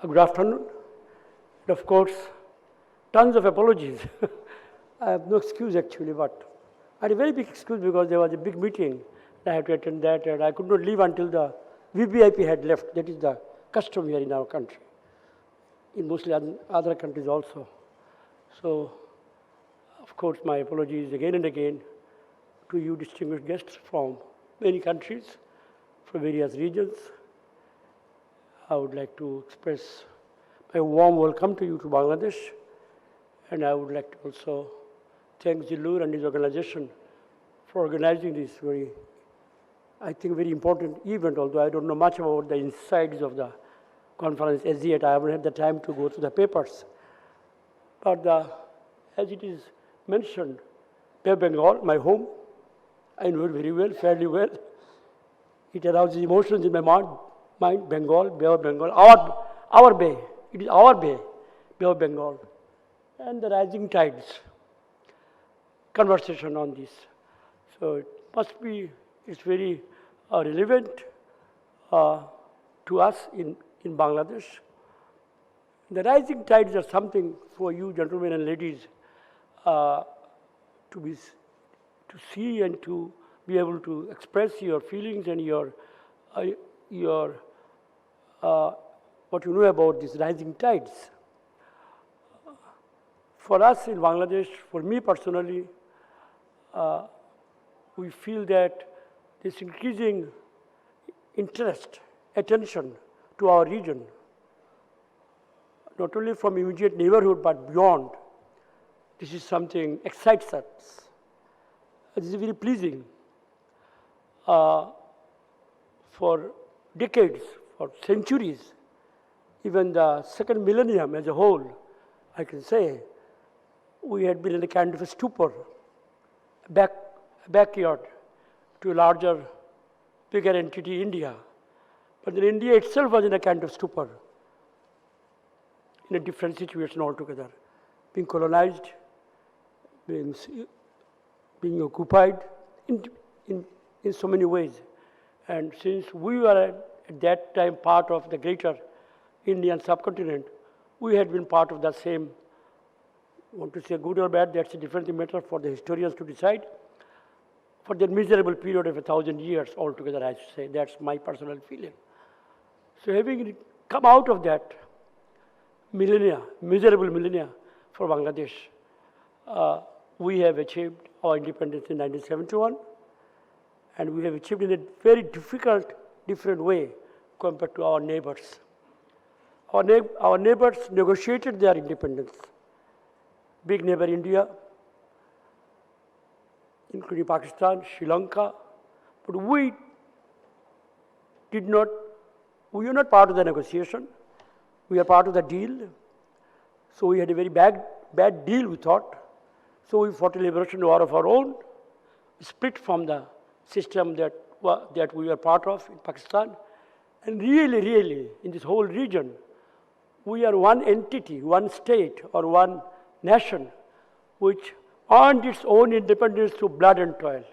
Good afternoon. And of course, tons of apologies. I have no excuse actually, but I had a very big excuse because there was a big meeting. I had to attend that, and I could not leave until the VVIP had left. That is the custom here in our country, in mostly other countries also. So, of course, my apologies again and again to you distinguished guests from many countries, from various regions. I would like to express my warm welcome to you to Bangladesh, and I would like to also thank Zillur and his organization for organizing this very, I think, very important event, although I don't know much about the insides of the conference as yet. I haven't had the time to go through the papers. But as it is mentioned, Bay of Bengal, my home, I know it very well, fairly well. It arouses emotions in my mind, Bengal, Bay of Bengal, our bay. It is our bay, Bay of Bengal. And the rising tides, conversation on this. So it must be, it's very relevant to us in Bangladesh. The rising tides are something for you gentlemen and ladies to see and to be able to express your feelings and your what you know about these rising tides. For us in Bangladesh, for me personally, we feel that this increasing interest, attention to our region, not only from immediate neighborhood but beyond, this is something excites us. This is very pleasing. For decades, for centuries, even the second millennium as a whole, I can say, we had been in a kind of a stupor, backyard to a larger, bigger entity, India. But then India itself was in a kind of stupor, in a different situation altogether, being colonized, being occupied in so many ways. And since we were at that time part of the greater Indian subcontinent, we had been part of the same, I want to say good or bad, that's a different matter for the historians to decide, for that miserable period of 1,000 years altogether, I should say. That's my personal feeling. So having come out of that millennia, miserable millennia for Bangladesh, we have achieved our independence in 1971, and we have achieved in a very difficult, different way compared to our neighbors. Our neighbors negotiated their independence. Big neighbor India, including Pakistan, Sri Lanka, but we were not part of the negotiation. We are part of the deal. So we had a very bad deal, we thought. So we fought a liberation war of our own, split from the system that we were part of in Pakistan. And really, in this whole region, we are one entity, one state, or one nation, which earned its own independence through blood and toil,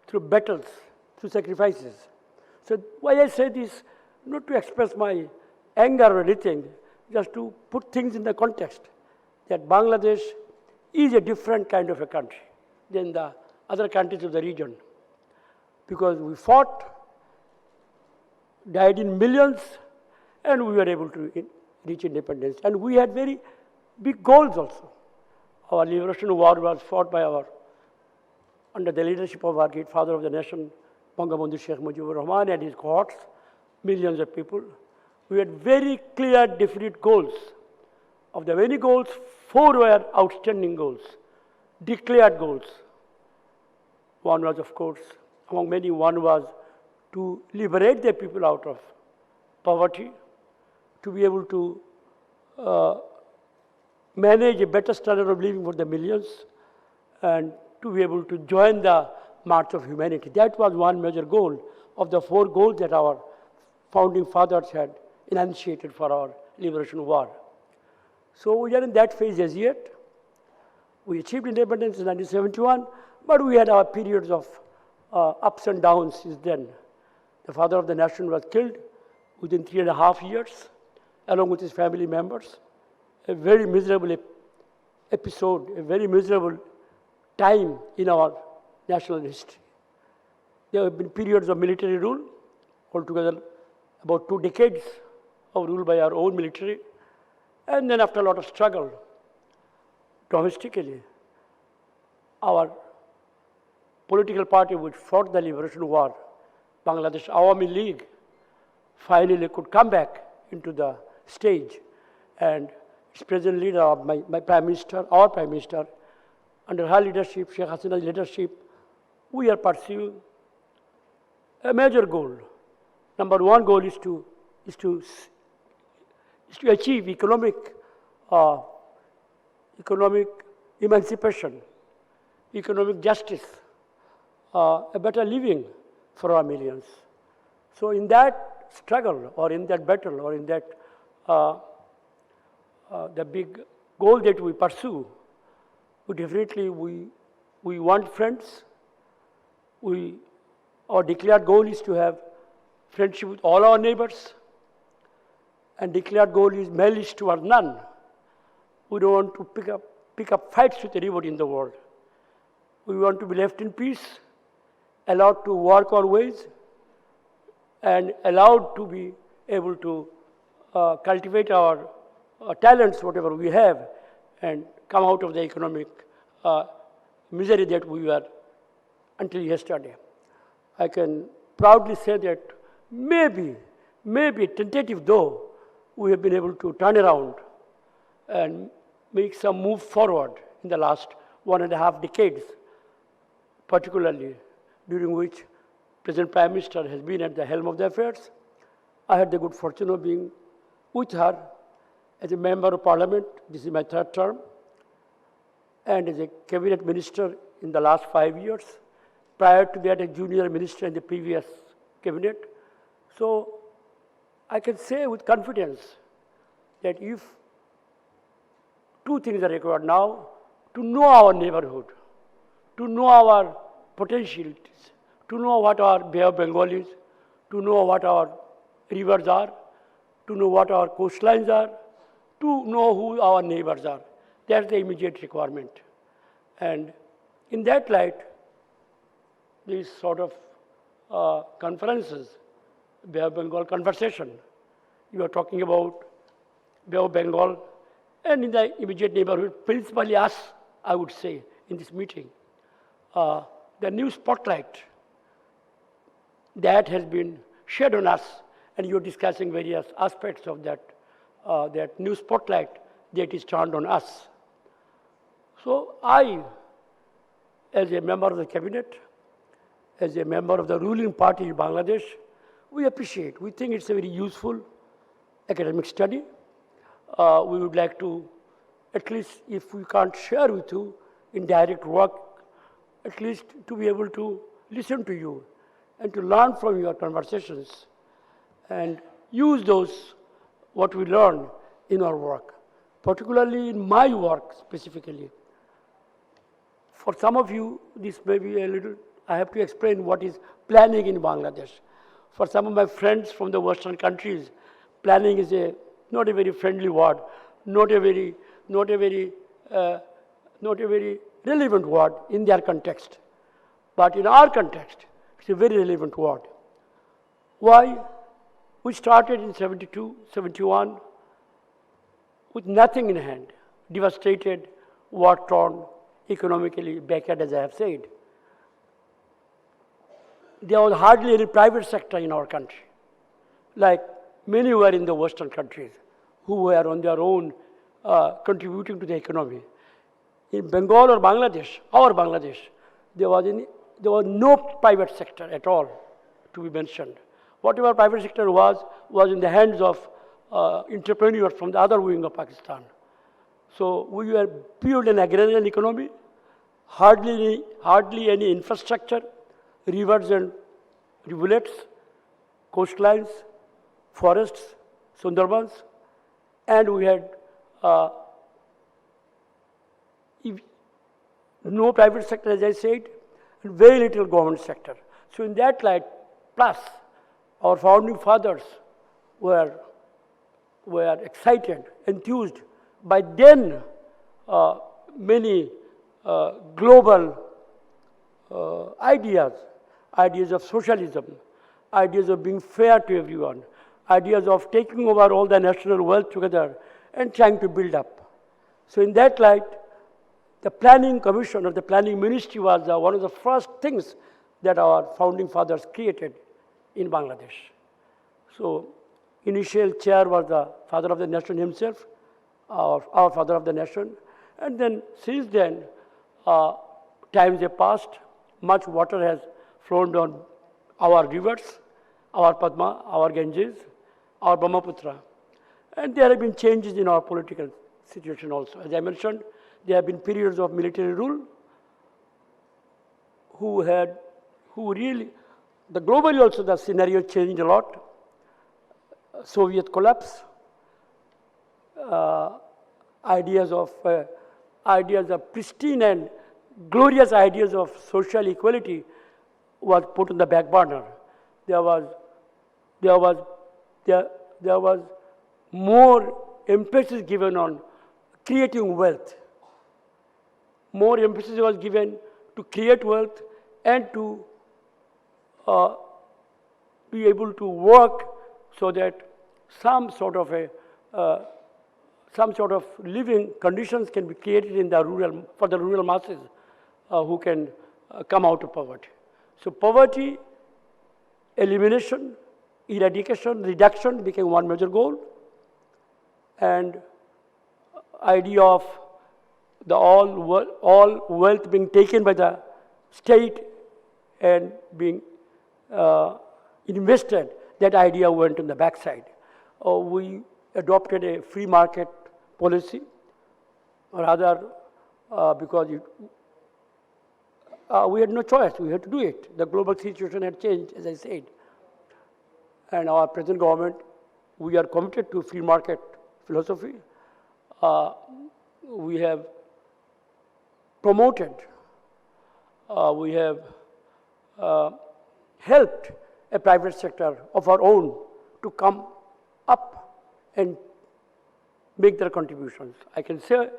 through battles, through sacrifices. So why I say this, not to express my anger or anything, just to put things in the context, that Bangladesh is a different kind of a country than the other countries of the region. Because we fought, died in millions, and we were able to reach independence. And we had very big goals also. Our liberation war was fought by under the leadership of our great father of the nation, Bangabandhu Sheikh Mujibur Rahman and his cohorts, millions of people. We had very clear, definite goals. Of the many goals, 4 were outstanding goals, declared goals. One was, of course, among many, one was to liberate the people out of poverty, to be able to manage a better standard of living for the millions, and to be able to join the march of humanity. That was one major goal of the 4 goals that our founding fathers had enunciated for our liberation war. So we are in that phase as yet. We achieved independence in 1971, but we had our periods of ups and downs since then. The father of the nation was killed within 3.5 years. along with his family members. A very miserable episode, a very miserable time in our national history. There have been periods of military rule, altogether about 2 decades of rule by our own military. And then after a lot of struggle domestically, our political party which fought the liberation war, Bangladesh Awami League, finally could come back into the stage. And its present leader, my Prime Minister, our Prime Minister, under her leadership, Sheikh Hasina's leadership, we are pursuing a major goal. Number 1 goal is to achieve economic emancipation, economic justice, a better living for our millions. So in that struggle, or in that battle, or in that the big goal that we pursue, we want friends. Our declared goal is to have friendship with all our neighbors, and declared goal is malice toward none. We don't want to pick up fights with anybody in the world. We want to be left in peace, allowed to work our ways, and allowed to be able to cultivate our talents, whatever we have, and come out of the economic misery that we were until yesterday. I can proudly say that maybe tentative though, we have been able to turn around and make some move forward in the last 1.5 decades, particularly during which President Prime Minister has been at the helm of the affairs. I had the good fortune of being with her as a member of parliament. This is my 3rd term, and as a cabinet minister in the last 5 years. Prior to that, a junior minister in the previous cabinet. So I can say with confidence that if 2 things are required now: to know our neighborhood, to know our potentialities, to know what our Bay of Bengal is, to know what our rivers are, to know what our coastlines are, to know who our neighbors are. That's the immediate requirement. And in that light, these sort of conferences, Bay of Bengal Conversation, you are talking about Bay of Bengal, and in the immediate neighborhood, principally us, I would say, in this meeting. The new spotlight that has been shed on us, and you're discussing various aspects of that new spotlight that is turned on us. So I, as a member of the cabinet, as a member of the ruling party in Bangladesh, we appreciate, we think it's a very useful academic study. We would like to, at least if we can't share with you in direct work, at least to be able to listen to you and to learn from your conversations and use those, what we learn in our work, particularly in my work specifically. For some of you, this may be a little, I have to explain what is planning in Bangladesh. For some of my friends from the Western countries, planning is not a very friendly word, not a very relevant word in their context. But in our context, it's a very relevant word. Why? We started in 72, 71 with nothing in hand, devastated, war-torn, economically backward, as I have said. There was hardly any private sector in our country, like many were in the Western countries who were on their own contributing to the economy. In Bengal or Bangladesh, our Bangladesh, there was no private sector at all to be mentioned. Whatever private sector was in the hands of entrepreneurs from the other wing of Pakistan. So we were purely an agrarian economy, hardly any infrastructure, rivers and rivulets, coastlines, forests, Sundarbans, and we had no private sector, as I said, and very little government sector. So in that light, plus our founding fathers were were excited, enthused by then many global ideas of socialism, ideas of being fair to everyone, ideas of taking over all the national wealth together and trying to build up. So in that light, the planning commission or the planning ministry was one of the first things that our founding fathers created in Bangladesh. So initial chair was the father of the nation himself, our father of the nation. And then since then, times have passed, much water has flown down our rivers, our Padma, our Ganges, our Brahmaputra. And there have been changes in our political situation also. As I mentioned, there have been periods of military rule globally also the scenario changed a lot. Soviet collapse, ideas of pristine and glorious ideas of social equality was put on the back burner. There was more emphasis given on creating wealth. More emphasis was given to create wealth and to be able to work so that some sort of living conditions can be created in the for the rural masses who can come out of poverty. So poverty, elimination, eradication, reduction became one major goal, and idea of the all wealth being taken by the state and being invested, that idea went on the backside. We adopted a free market policy, rather because we had no choice, we had to do it. The global situation had changed, as I said. And our present government, we are committed to free market philosophy. We have promoted, we have helped a private sector of our own to come up and make their contributions. I can say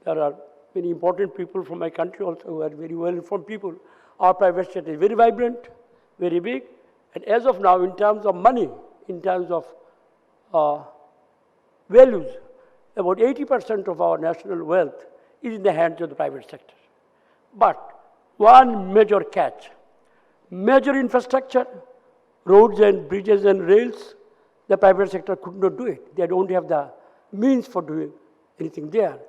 there are many important people from my country also who are very well-informed people. Our private sector is very vibrant, very big, and as of now, in terms of money, in terms of values, about 80% of our national wealth is in the hands of the private sector. But one major catch, major infrastructure, roads and bridges and rails, the private sector could not do it. They don't have the means for doing anything there.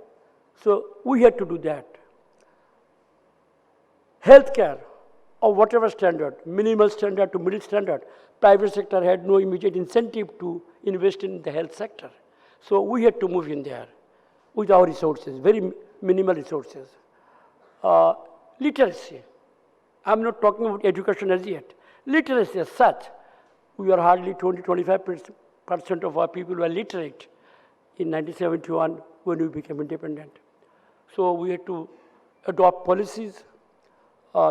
So we had to do that. Healthcare of whatever standard, minimal standard to middle standard, private sector had no immediate incentive to invest in the health sector. So we had to move in there with our resources, very minimal resources. Literacy. I'm not talking about education as yet. Literacy as such, we are hardly 20-25% of our people were literate in 1971 when we became independent. So we had to adopt policies,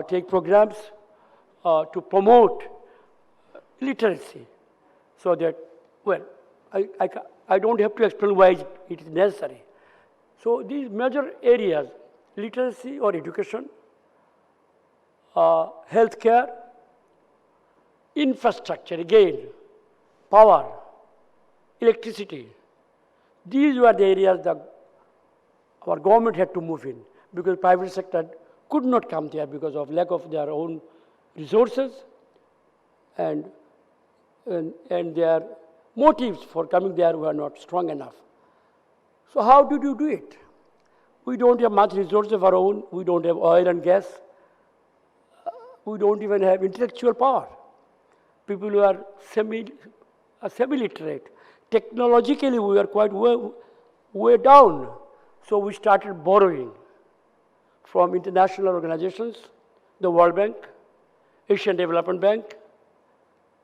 take programs to promote literacy so that, well, I don't have to explain why it is necessary. So these major areas, literacy or education, healthcare, infrastructure, again, power, electricity, these were the areas that our government had to move in because private sector could not come there because of lack of their own resources and their motives for coming there were not strong enough. So how did you do it? We don't have much resources of our own. We don't have oil and gas. We don't even have intellectual power. People who are semi-literate. Technologically, we are quite way down. So we started borrowing from international organizations, the World Bank, Asian Development Bank,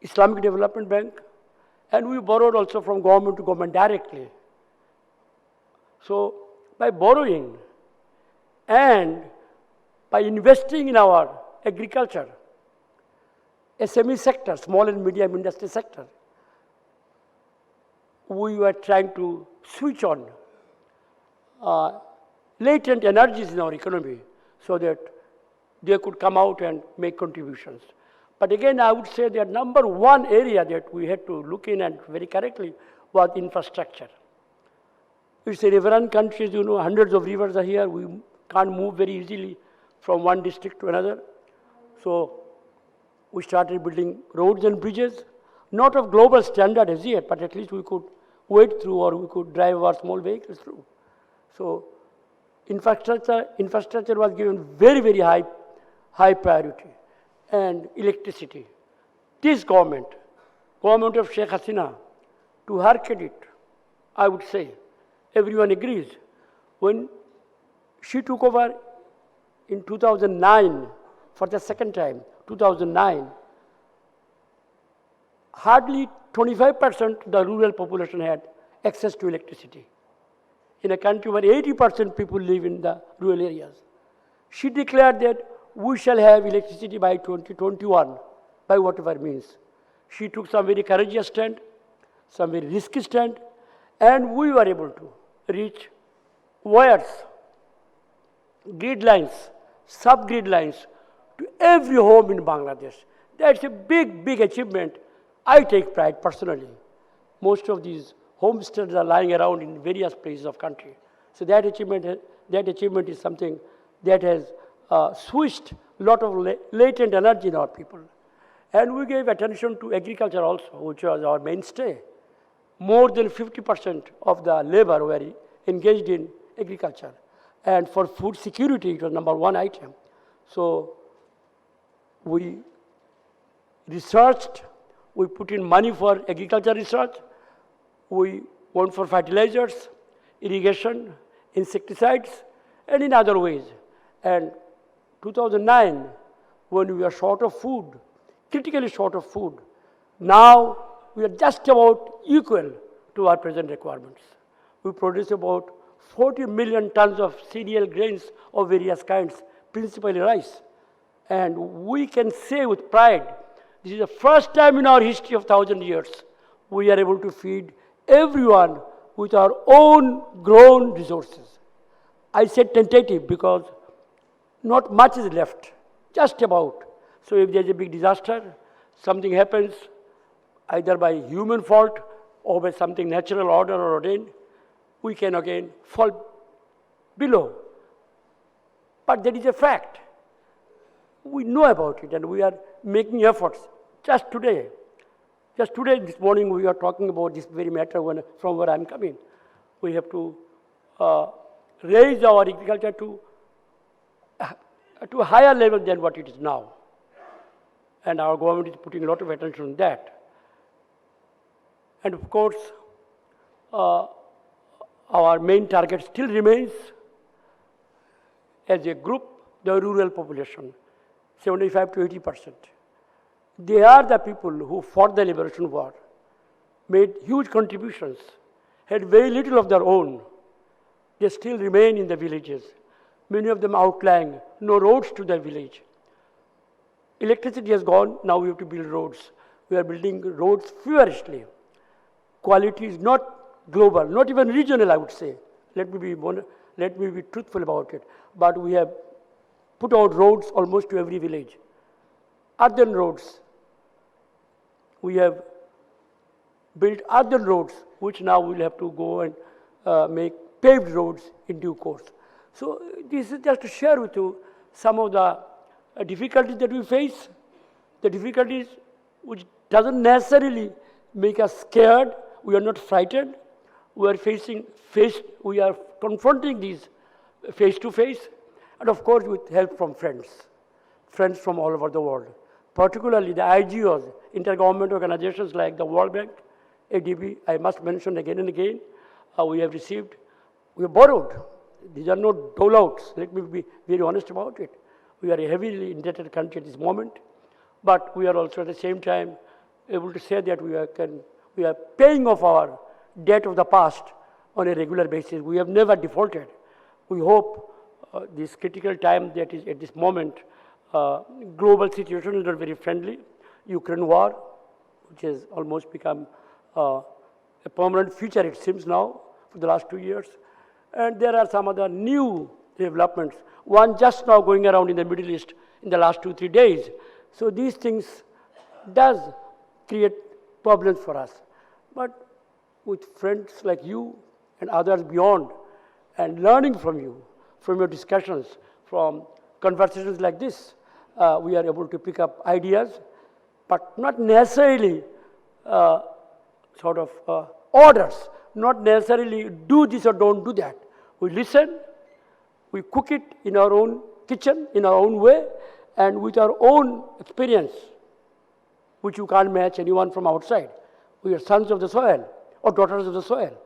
Islamic Development Bank, and we borrowed also from government to government directly. So by borrowing and by investing in our agriculture, SME sector, small and medium industry sector, we were trying to switch on latent energies in our economy so that they could come out and make contributions. But again, I would say that number one area that we had to look in and very correctly was infrastructure. It's a riverine country, you know, hundreds of rivers are here. We can't move very easily from one district to another. So we started building roads and bridges, not of global standard as yet, but at least we could wade through or we could drive our small vehicles through. So infrastructure was given very, very high priority. And electricity. This government of Sheikh Hasina, to her credit, I would say, everyone agrees, when she took over in 2009, for the second time, 2009, hardly 25% of the rural population had access to electricity. In a country where 80% people live in the rural areas. She declared that we shall have electricity by 2021, by whatever means. She took some very courageous stand, some very risky stand, and we were able to reach wires, grid lines, sub-grid lines to every home in Bangladesh. That's a big, big achievement. I take pride personally. Most of these homesteads are lying around in various places of country. So that achievement is something that has switched a lot of latent energy in our people. And we gave attention to agriculture also, which was our mainstay. More than 50% of the labor were engaged in agriculture. And for food security, it was number one item. So we researched, we put in money for agriculture research, we went for fertilizers, irrigation, insecticides, and in other ways. And 2009, when we were short of food, critically short of food, now we are just about equal to our present requirements. We produce about 40 million tons of cereal grains of various kinds, principally rice. And we can say with pride, this is the first time in our history of 1,000 years, we are able to feed everyone with our own grown resources. I said tentative because not much is left, just about. So if there's a big disaster, something happens, either by human fault or by something natural order or ordained, we can again fall below. But that is a fact. We know about it and we are making efforts. Just today, this morning, we are talking about this very matter from where I'm coming. We have to raise our agriculture to a higher level than what it is now. And our government is putting a lot of attention on that. And of course, our main target still remains, as a group, the rural population, 75 to 80%. They are the people who fought the liberation war, made huge contributions, had very little of their own. They still remain in the villages. Many of them outlying, no roads to their village. Electricity has gone, now we have to build roads. We are building roads feverishly. Quality is not global, not even regional, I would say. Let me be truthful about it. But we have put out roads almost to every village. Earthen roads. We have built earthen roads, which now we'll have to go and make paved roads in due course. So this is just to share with you some of the difficulties that we face, the difficulties which doesn't necessarily make us scared. We are not frightened. We are confronting these face to face, and of course with help from friends from all over the world, particularly the IGOs, intergovernmental organizations like the World Bank, ADB. I must mention again and again, we have borrowed. These are not dole-outs. Let me be very honest about it. We are a heavily indebted country at this moment, but we are also at the same time able to say that we are paying off our debt of the past on a regular basis. We have never defaulted. We hope this critical time that is at this moment, global situation is not very friendly. Ukraine war, which has almost become a a permanent feature, it seems now, for the last 2 years. And there are some other new developments. One just now going around in the Middle East in the last 2-3 days. So these things does create problems for us. But with friends like you and others beyond, and learning from you, from your discussions, from conversations like this, we are able to pick up ideas, but not necessarily orders, not necessarily do this or don't do that. We listen, we cook it in our own kitchen, in our own way, and with our own experience, which you can't match anyone from outside. We are sons of the soil or daughters of the soil.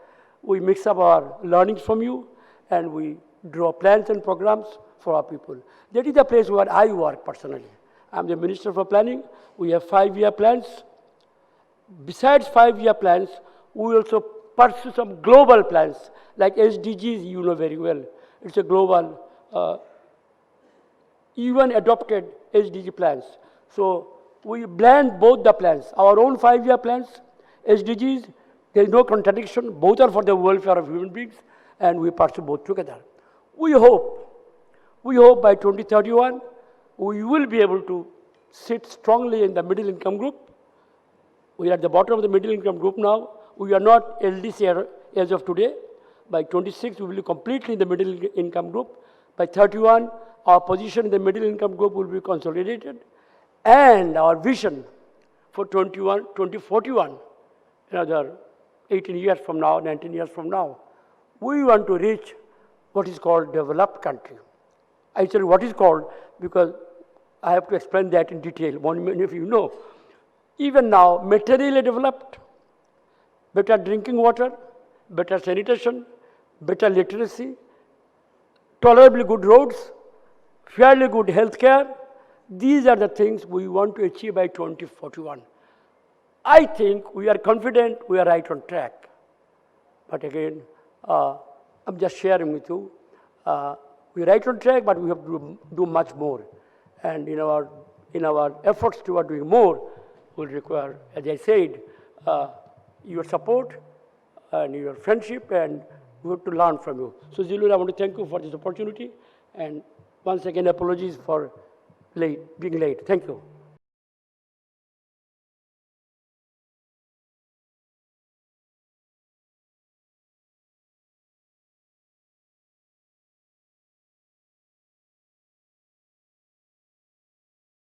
We mix up our learnings from you, and we draw plans and programs for our people. That is the place where I work personally. I'm the Minister for Planning. We have 5-year plans. Besides 5-year plans, we also pursue some global plans, like SDGs, you know very well. It's a global, UN adopted SDG plans. So we blend both the plans, our own 5-year plans, SDGs, there is no contradiction, both are for the welfare of human beings, and we pursue both together. We hope by 2031, we will be able to sit strongly in the middle income group. We are at the bottom of the middle income group now. We are not LDC as of today. By 26, we will be completely in the middle income group. By 31, our position in the middle income group will be consolidated. And our vision for 2041, another 18 years from now, 19 years from now, we want to reach what is called developed country. I said what is called because I have to explain that in detail. Many of you know. Even now, materially developed, better drinking water, better sanitation, better literacy, tolerably good roads, fairly good health care. These are the things we want to achieve by 2041. I think we are confident we are right on track. But again, I'm just sharing with you. We are right on track, but we have to do much more. And in our efforts toward doing more, will require, as I said, your support and your friendship, and we have to learn from you. So, Zilu, I want to thank you for this opportunity, and once again, apologies for being late. Thank you.